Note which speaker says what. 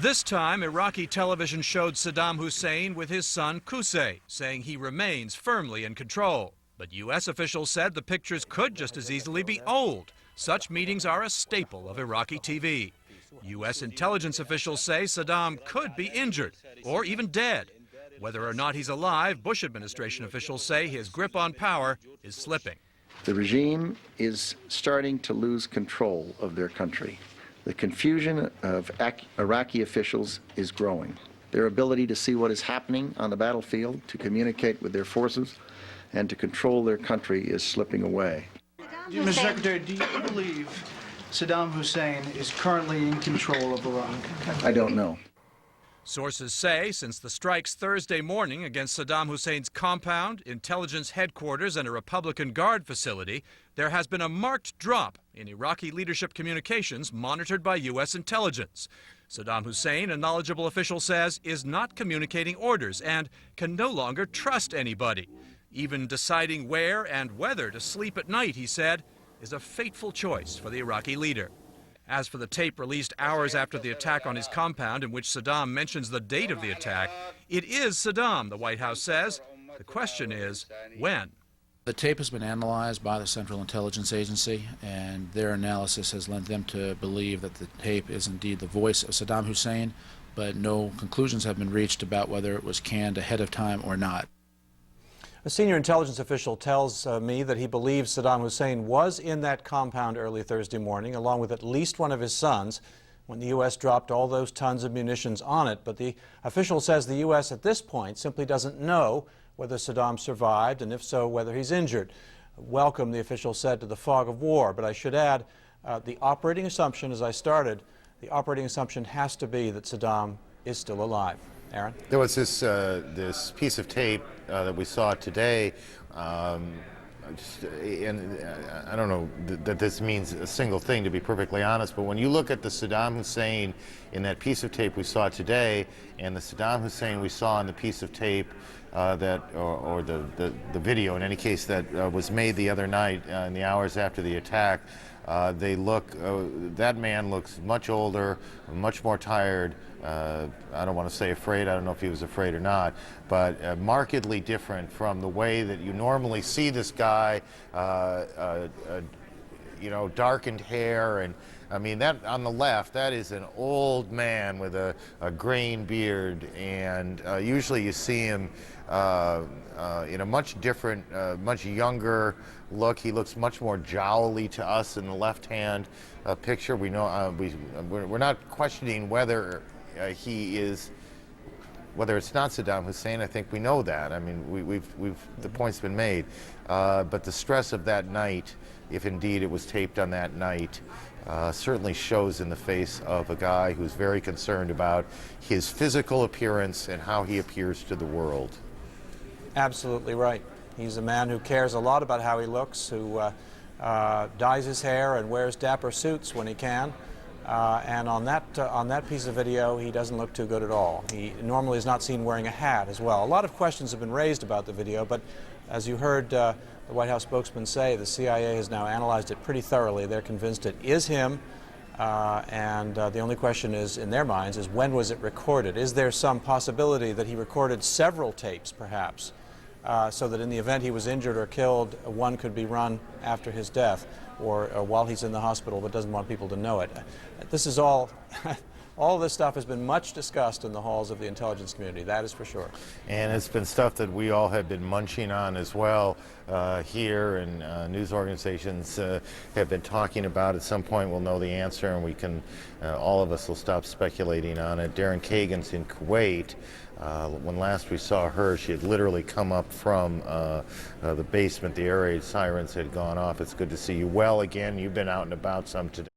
Speaker 1: This time, Iraqi television showed Saddam Hussein with his son Qusay, saying he remains firmly in control. But U.S. officials said the pictures could just as easily be old. Such meetings are a staple of Iraqi TV. U.S. intelligence officials say Saddam could be injured or even dead. Whether or not he's alive, Bush administration officials say his grip on power is slipping.
Speaker 2: The regime is starting to lose control of their country. The confusion of Iraqi officials is growing. Their ability to see what is happening on the battlefield, to communicate with their forces, and to control their country is slipping away.
Speaker 3: Mr. Secretary, do you believe Saddam Hussein is currently in control of Iraq?
Speaker 2: I don't know.
Speaker 1: Sources say since the strikes Thursday morning against Saddam Hussein's compound, intelligence headquarters, and a Republican Guard facility, there has been a marked drop in Iraqi leadership communications monitored by U.S. intelligence. Saddam Hussein, a knowledgeable official says, is not communicating orders and can no longer trust anybody. Even deciding where and whether to sleep at night, he said, is a fateful choice for the Iraqi leader. As for the tape released hours after the attack on his compound, in which Saddam mentions the date of the attack, it is Saddam, the White House says. The question is, when?
Speaker 4: The tape has been analyzed by the Central Intelligence Agency, and their analysis has led them to believe that the tape is indeed the voice of Saddam Hussein, but no conclusions have been reached about whether it was canned ahead of time or not.
Speaker 5: A senior intelligence official tells me that he believes Saddam Hussein was in that compound early Thursday morning, along with at least one of his sons, when the U.S. dropped all those tons of munitions on it. But the official says the U.S. at this point simply doesn't know whether Saddam survived, and if so, whether he's injured. Welcome, the official said, to the fog of war. But I should add, the operating assumption, as I started, the operating assumption has to be that Saddam is still alive. Aaron?
Speaker 6: There was this piece of tape that we saw today, and I don't know that this means a single thing, to be perfectly honest, but when you look at the Saddam Hussein in that piece of tape we saw today and the Saddam Hussein we saw in the piece of tape or the video, in any case, that was made the other night in the hours after the attack, that man looks much older, much more tired. I don't want to say afraid, I don't know if he was afraid or not, but markedly different from the way that you normally see this guy, you know, darkened hair. And I mean, that on the left, that is an old man with a graying beard, and usually you see him in a much different, much younger look. He looks much more jowly to us in the left-hand picture. We know we're not questioning whether he is, whether it's not Saddam Hussein. I think we know that. I mean, the point's been made. But the stress of that night, if indeed it was taped on that night, certainly shows in the face of a guy who's very concerned about his physical appearance and how he appears to the world.
Speaker 5: Absolutely right. He's a man who cares a lot about how he looks, who dyes his hair and wears dapper suits when he can. And on that piece of video, he doesn't look too good at all. He normally is not seen wearing a hat as well. A lot of questions have been raised about the video, but as you heard the White House spokesman say, the CIA has now analyzed it pretty thoroughly. They're convinced it is him, and the only question is, in their minds, is when was it recorded? Is there some possibility that he recorded several tapes, perhaps, so that in the event he was injured or killed, one could be run after his death, or while he's in the hospital but doesn't want people to know it? This is all, all this stuff has been much discussed in the halls of the intelligence community, that is for sure.
Speaker 6: And it's been stuff that we all have been munching on as well here, and news organizations have been talking about. At some point we'll know the answer, and we can, all of us will stop speculating on it. Darren Kagan's in Kuwait. When last we saw her, she had literally come up from the basement. The air raid sirens had gone off. It's good to see you well again. You've been out and about some today.